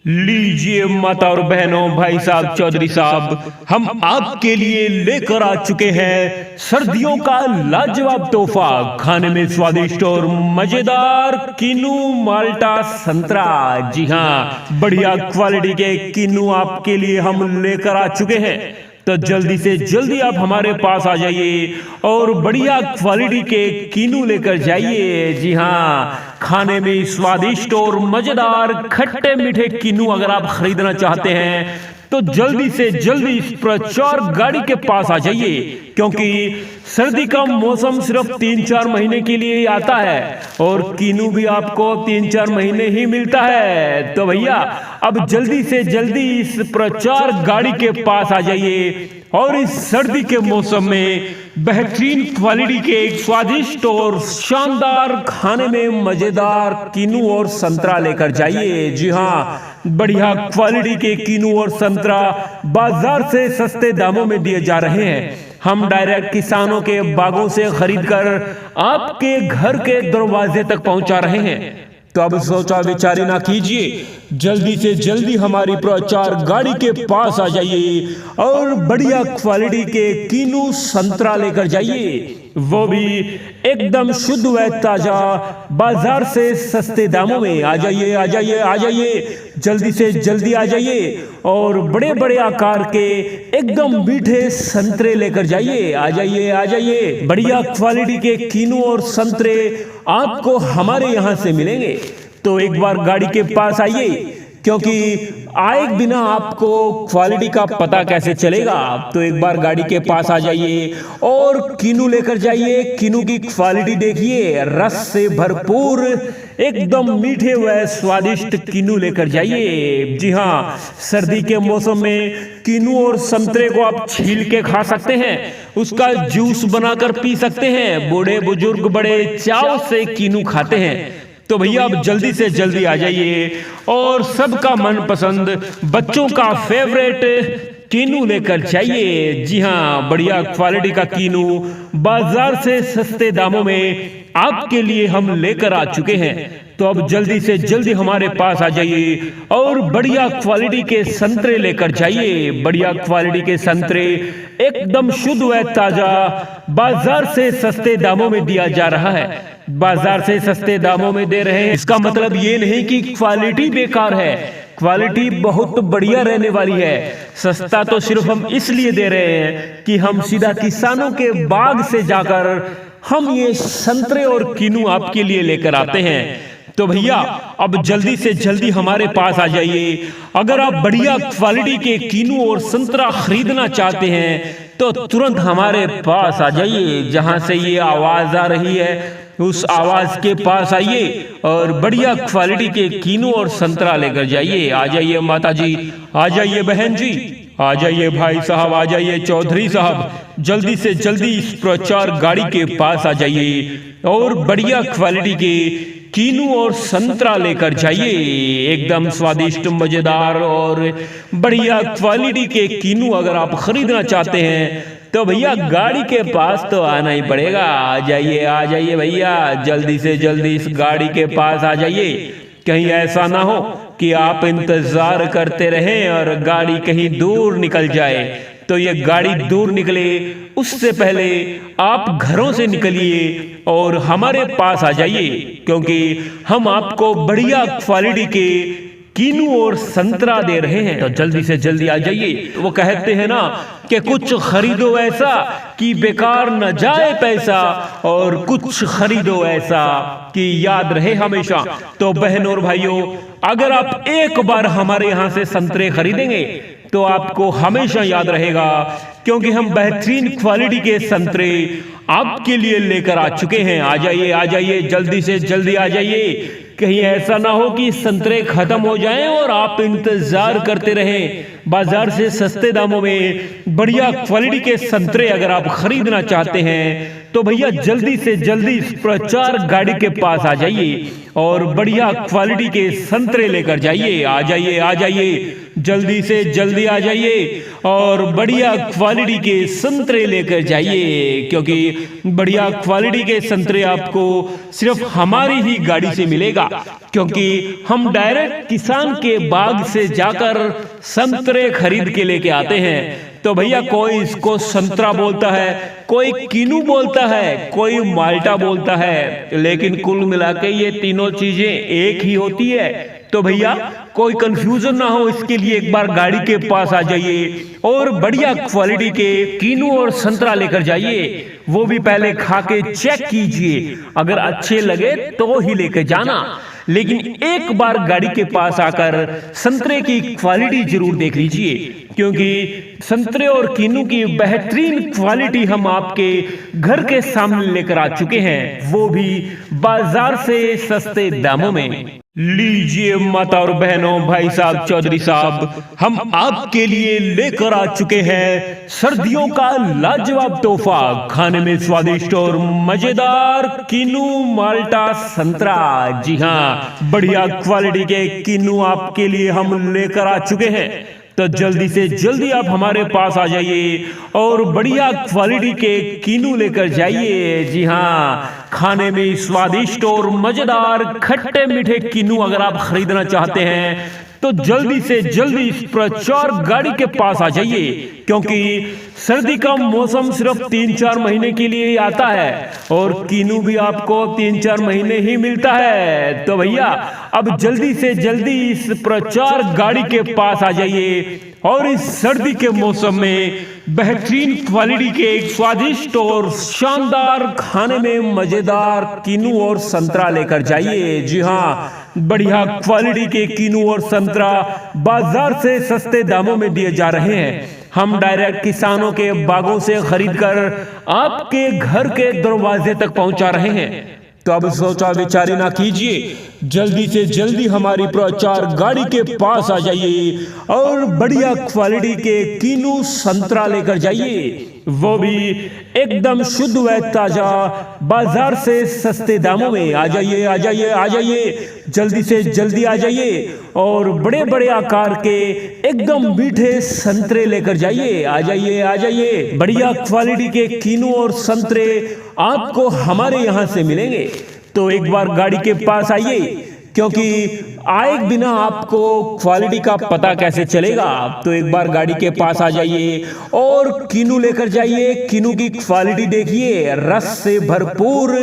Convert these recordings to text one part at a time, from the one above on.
लीजिए माता और बहनों, भाई साहब, चौधरी साहब, हम आपके लिए लेकर आ चुके हैं सर्दियों का लाजवाब तोहफा, खाने में स्वादिष्ट और मजेदार किन्नू माल्टा संतरा। जी हाँ, बढ़िया क्वालिटी के किन्नू आपके लिए हम लेकर आ चुके हैं। तो जल्दी से जल्दी आप हमारे पास आ जाइए और बढ़िया क्वालिटी के किन्नू लेकर जाइए। जी हाँ, खाने में स्वादिष्ट और मजेदार खट्टे मीठे किन्नू अगर आप खरीदना चाहते हैं तो जल्दी से जल्दी इस प्रचार गाड़ी के पास आ जाइए, क्योंकि सर्दी का मौसम सिर्फ 3-4 महीने के लिए ही आता है और किन्नू भी आपको 3-4 महीने ही मिलता है। तो भैया अब जल्दी से जल्दी इस प्रचार गाड़ी के पास आ जाइए और इस सर्दी के मौसम में बेहतरीन क्वालिटी के एक स्वादिष्ट और शानदार खाने में मजेदार किन्नू और संतरा लेकर जाइए। जी हाँ, बढ़िया क्वालिटी के किन्नू और संतरा बाजार से सस्ते दामों में दिए जा रहे हैं। हम डायरेक्ट किसानों के बागों से खरीदकर आपके घर के दरवाजे तक पहुंचा रहे हैं। तो अब सोचा विचार ना कीजिए, जल्दी से जल्दी हमारी प्रचार गाड़ी के पास आ जाइए और बढ़िया क्वालिटी के किन्नू संतरा लेकर जाइए, वो भी एकदम शुद्ध व ताजा, बाजार से सस्ते दामों में। आ जाइए, आ जाइए, आ जाइए, जल्दी से जल्दी आ जाइए और बड़े बड़े आकार के एकदम मीठे संतरे लेकर जाइए। आ जाइए, आ जाइए, बढ़िया क्वालिटी के किन्नू और संतरे आपको हमारे यहाँ से मिलेंगे। तो एक बार गाड़ी के पास आइए, क्योंकि आए बिना आपको क्वालिटी का पता कैसे चलेगा। तो एक बार गाड़ी के पास आ जाइए और किन्नू लेकर जाइए। किन्नू की क्वालिटी देखिए, रस से भरपूर एकदम मीठे व स्वादिष्ट किन्नू लेकर जाइए। जी हाँ, सर्दी के मौसम में किन्नू और संतरे को आप छील के खा सकते हैं, उसका जूस बनाकर पी सकते हैं। बूढ़े बुजुर्ग बड़े चाव से किन्नू खाते हैं। तो भैया अब जल्दी से जल्दी आ जाइए और सबका मनपसंद, बच्चों का फेवरेट किन्नू लेकर जाइए। जी हाँ, बढ़िया क्वालिटी का किन्नू बाजार से सस्ते दामों में आपके लिए हम लेकर आ चुके हैं। तो अब जल्दी से जल्दी हमारे पास आ जाइए और बढ़िया क्वालिटी के संतरे लेकर जाइए। बढ़िया क्वालिटी के संतरे एकदम शुद्ध व ताजा, बाजार से सस्ते दामों में दिया जा रहा है। बाजार से सस्ते दामों में दे रहे हैं, इसका मतलब ये नहीं कि क्वालिटी बेकार है, क्वालिटी बहुत बढ़िया रहने वाली है। सस्ता तो सिर्फ हम इसलिए दे रहे हैं कि हम सीधा किसानों के बाग से जाकर हम ये संतरे और किन्नू आपके लिए लेकर आते हैं। तो भैया अब जल्दी से जल्दी हमारे पास आ जाइए। अगर आप बढ़िया क्वालिटी के किन्नू और संतरा खरीदना चाहते हैं तो तुरंत हमारे पास आ जाइए। जहां से ये आवाज आ रही है उस आवाज के पास आइए और बढ़िया क्वालिटी के किन्नू और संतरा लेकर जाइए। आ जाइए माता जी, आ जाइए बहन जी, आ जाइए भाई साहब, आ जाइए चौधरी साहब, जल्दी से जल्दी इस प्रचार गाड़ी के पास आ जाइए और बढ़िया क्वालिटी के किन्नू और संतरा लेकर जाइए। एकदम स्वादिष्ट, मजेदार और बढ़िया क्वालिटी के किन्नू अगर आप खरीदना चाहते हैं तो भैया गाड़ी के पास तो आना ही पड़ेगा। आ जाइए भैया, जल्दी से जल्दी इस गाड़ी के पास आ जाइए। कहीं ऐसा ना हो कि आप इंतजार करते रहें और गाड़ी कहीं दूर निकल जाए। तो ये गाड़ी दूर निकले उससे पहले आप घरों से निकलिए और हमारे पास आ जाइए, क्योंकि हम आपको बढ़िया क्वालिटी के किन्नू और संतरा दे रहे हैं। तो जल्दी से जल्दी आ जाइए। वो कहते हैं ना कि कुछ खरीदो ऐसा कि बेकार न जाए पैसा, और कुछ खरीदो ऐसा कि याद रहे हमेशा। तो बहनों और भाइयों, अगर आप एक बार हमारे यहाँ से संतरे खरीदेंगे तो आपको हमेशा याद रहेगा, क्योंकि हम बेहतरीन क्वालिटी के संतरे आपके लिए लेकर आ चुके हैं। आ जाइए, आ जाइए, जल्दी से जल्दी आ जाइए। कहीं ऐसा ना हो कि संतरे खत्म हो जाएं और आप इंतजार करते रहें। बाजार से सस्ते दामों में बढ़िया क्वालिटी के संतरे अगर आप खरीदना चाहते हैं तो भैया जल्दी से जल्दी इस प्रचार गाड़ी के पास आ जाइए और बढ़िया क्वालिटी के संतरे लेकर जाइए। आ जाइए, आ जाइए, जल्दी से जल्दी आ जाइए और बढ़िया क्वालिटी के संतरे लेकर जाइए, क्योंकि बढ़िया क्वालिटी के संतरे आपको सिर्फ हमारी ही गाड़ी से मिलेगा, क्योंकि हम डायरेक्ट किसान के बाग से जाकर संतरे खरीद के लेके आते हैं। तो भैया कोई इसको संतरा बोलता है, कोई कीनू बोलता है, कोई माल्टा बोलता है, लेकिन कुल मिला के ये तीनों चीजें एक ही होती है। तो भैया कोई कंफ्यूजन ना हो, इसके लिए एक बार गाड़ी के पास आ जाइए और बढ़िया क्वालिटी के कीनू और संतरा लेकर जाइए। वो भी पहले खा के चेक कीजिए, अगर अच्छे लगे तो ही लेकर जाना, लेकिन एक बार गाड़ी के पास आकर संतरे की क्वालिटी जरूर देख लीजिए, क्योंकि संतरे और कीनू की बेहतरीन क्वालिटी हम आपके घर के सामने लेकर आ चुके हैं, वो भी बाजार से सस्ते दामों में। लीजिए माता और बहनों, भाई साहब, चौधरी साहब, हम आपके लिए लेकर आ चुके हैं सर्दियों का लाजवाब तोहफा, खाने में स्वादिष्ट और मजेदार कीनू माल्टा संतरा। जी हाँ, बढ़िया क्वालिटी के कीनू आपके लिए हम लेकर आ चुके हैं। तो जल्दी से जल्दी आप हमारे पास आ जाइए और बढ़िया क्वालिटी के कीनू लेकर जाइए। जी हाँ, खाने में स्वादिष्ट और मजेदार खट्टे मीठे कीनू अगर आप खरीदना चाहते हैं तो जल्दी से जल्दी इस प्रचार गाड़ी के पास आ जाइए, क्योंकि सर्दी का मौसम सिर्फ 3-4 महीने के लिए ही आता है और कीनू भी आपको 3-4 महीने ही मिलता है। तो भैया अब जल्दी से जल्दी इस प्रचार गाड़ी के पास आ जाइए और इस सर्दी के मौसम में बेहतरीन क्वालिटी के स्वादिष्ट और शानदार खाने में मजेदार कीनू और संतरा लेकर जाइए। जी हाँ, बढ़िया क्वालिटी के कीनू और संतरा बाजार से सस्ते दामों में दिए जा रहे हैं। हम डायरेक्ट किसानों के बागों से खरीदकर आपके घर के दरवाजे तक पहुंचा रहे हैं। तो अब सोचा विचार ना कीजिए, जल्दी से जल्दी हमारी प्रचार गाड़ी के पास आ जाइए और बढ़िया क्वालिटी के कीनू संतरा लेकर जाइए, वो भी एकदम शुद्ध व ताजा बाजार से सस्ते दामों में। आ जाइए, आ जाइए, आ जाइए, जल्दी से जल्दी आ जाइए और बड़े बड़े आकार के एकदम मीठे संतरे लेकर जाइए। आ जाइए, आ जाइए, बढ़िया क्वालिटी के कीनू और संतरे आपको हमारे यहाँ से मिलेंगे। तो एक बार गाड़ी के पास आइए, क्योंकि आए बिना आपको क्वालिटी का पता कैसे चलेगा। तो एक बार गाड़ी के पास आ जाइए और कीनू लेकर जाइए। कीनू की क्वालिटी देखिए, रस से भरपूर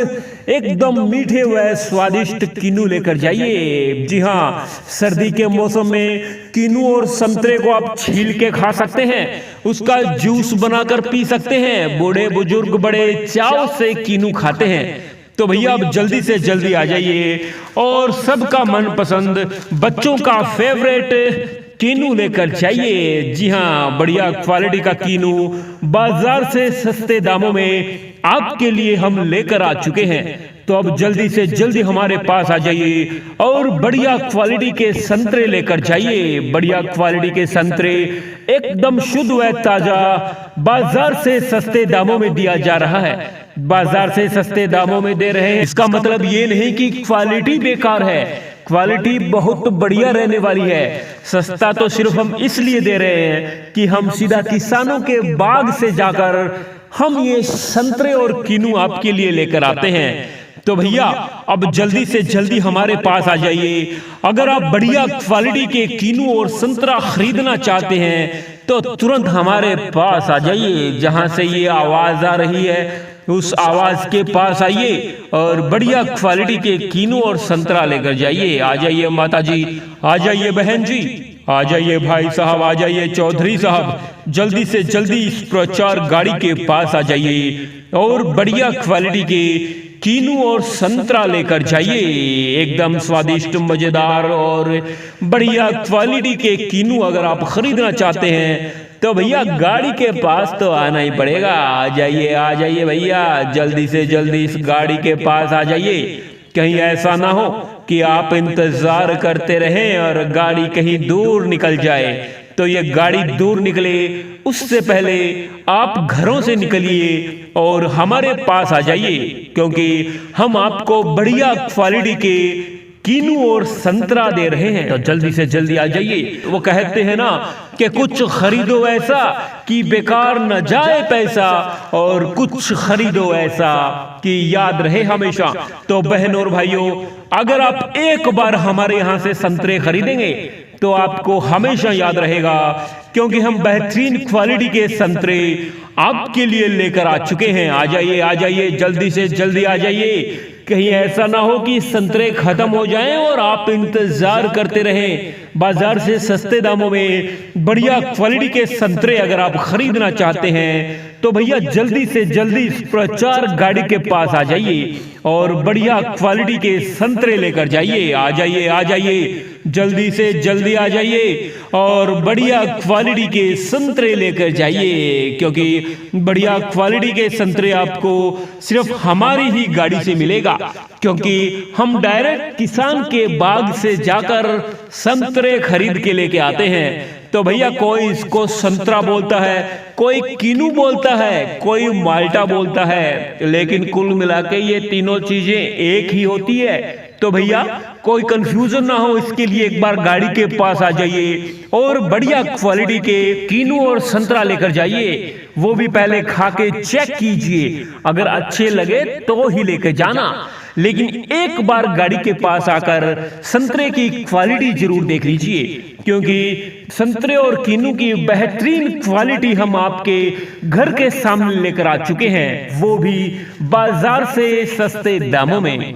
एकदम मीठे व स्वादिष्ट कीनू लेकर जाइए। जी हाँ, सर्दी के मौसम में कीनू और संतरे को आप छील के खा सकते हैं, उसका जूस बनाकर पी सकते हैं। बूढ़े बुजुर्ग बड़े चाव से कीनू खाते हैं। तो भैया अब जल्दी से जल्दी आ जाइए और सबका मनपसंद बच्चों का फेवरेट कीनू लेकर जाइए। जी हाँ, बढ़िया क्वालिटी का कीनू बाजार से सस्ते दामों में आपके लिए हम लेकर आ चुके हैं। तो अब जल्दी से जल्दी हमारे पास आ जाइए और बढ़िया क्वालिटी के संतरे लेकर जाइए। बढ़िया क्वालिटी के संतरे एकदम शुद्ध व ताजा बाजार से सस्ते दामों में दिया जा रहा है। बाजार से सस्ते दामों में दे रहे हैं, इसका मतलब ये नहीं कि क्वालिटी बेकार है, क्वालिटी बहुत बढ़िया रहने वाली है। सस्ता तो सिर्फ हम इसलिए दे रहे हैं कि हम सीधा किसानों के बाग से जाकर हम ये संतरे और कीनू आपके लिए लेकर आते हैं। तो भैया अब जल्दी से जल्दी हमारे पास आ जाइए। अगर आप बढ़िया क्वालिटी के कीनू और संतरा खरीदना चाहते हैं तो तुरंत हमारे पास आ जाइए। जहां से ये आवाज आ रही है उस आवाज के पास आइए और बढ़िया क्वालिटी के कीनू और संतरा लेकर जाइए। आ जाइए माता जी, आ जाइए बहन जी, आ जाइए भाई साहब, आ जाइए चौधरी साहब, जल्दी से जल्दी इस प्रचार गाड़ी के पास आ जाइए और बढ़िया क्वालिटी के कीनू और संतरा लेकर जाइए। एकदम स्वादिष्ट, मजेदार और बढ़िया क्वालिटी के कीनू अगर आप खरीदना चाहते हैं तो भैया गाड़ी के पास तो आना ही पड़ेगा। आ जाइए भैया, जल्दी से जल्दी इस गाड़ी के पास आ जाइए। कहीं ऐसा ना हो कि आप इंतजार करते रहें और गाड़ी कहीं दूर निकल जाए। तो ये गाड़ी दूर निकले उससे पहले आप घरों से निकलिए और हमारे पास आ जाइए, क्योंकि हम आपको बढ़िया क्वालिटी के कीनू और संतरा दे रहे हैं। तो जल्दी से जल्दी आ जाइए। वो कहते हैं ना कि कुछ खरीदो ऐसा कि बेकार न जाए पैसा, और कुछ खरीदो ऐसा कि याद रहे हमेशा। तो बहनों और भाइयों, अगर आप एक बार हमारे यहाँ से संतरे खरीदेंगे तो आपको हमेशा याद रहेगा, क्योंकि हम बेहतरीन क्वालिटी के संतरे आपके लिए लेकर आ चुके हैं। आ जाइए, आ जाइए, जल्दी से जल्दी आ जाइए। कहीं ऐसा ना हो कि संतरे खत्म हो जाएं और आप इंतजार करते रहें। बाजार से सस्ते दामों में बढ़िया क्वालिटी के संतरे अगर आप खरीदना चाहते हैं तो भैया जल्दी से जल्दी प्रचार गाड़ी के पास आ जाइए और बढ़िया क्वालिटी के संतरे लेकर जाइए। आ जाइए, आ जाइए, जल्दी से जल्दी आ जाइए और बढ़िया क्वालिटी के संतरे लेकर जाइए, क्योंकि बढ़िया क्वालिटी के संतरे आपको सिर्फ हमारी ही गाड़ी से मिलेगा, क्योंकि हम डायरेक्ट किसान के बाग से जाकर संतरे खरीद के लेके आते हैं। तो भैया कोई इसको संतरा बोलता है, कोई कीनू बोलता है, कोई माल्टा बोलता है, लेकिन कुल मिला के ये तीनों चीजें एक ही होती है। तो भैया कोई कंफ्यूजन ना हो, इसके लिए एक बार गाड़ी के पास आ जाइए और बढ़िया क्वालिटी के कीनू और संतरा लेकर जाइए। वो भी पहले खा के चेक कीजिए, अगर अच्छे लगे तो ही लेकर जाना, लेकिन एक बार गाड़ी के पास आकर संतरे की क्वालिटी जरूर देख लीजिए, क्योंकि संतरे और कीनू की बेहतरीन क्वालिटी हम आपके घर के सामने लेकर आ चुके हैं, वो भी बाजार से सस्ते दामों में।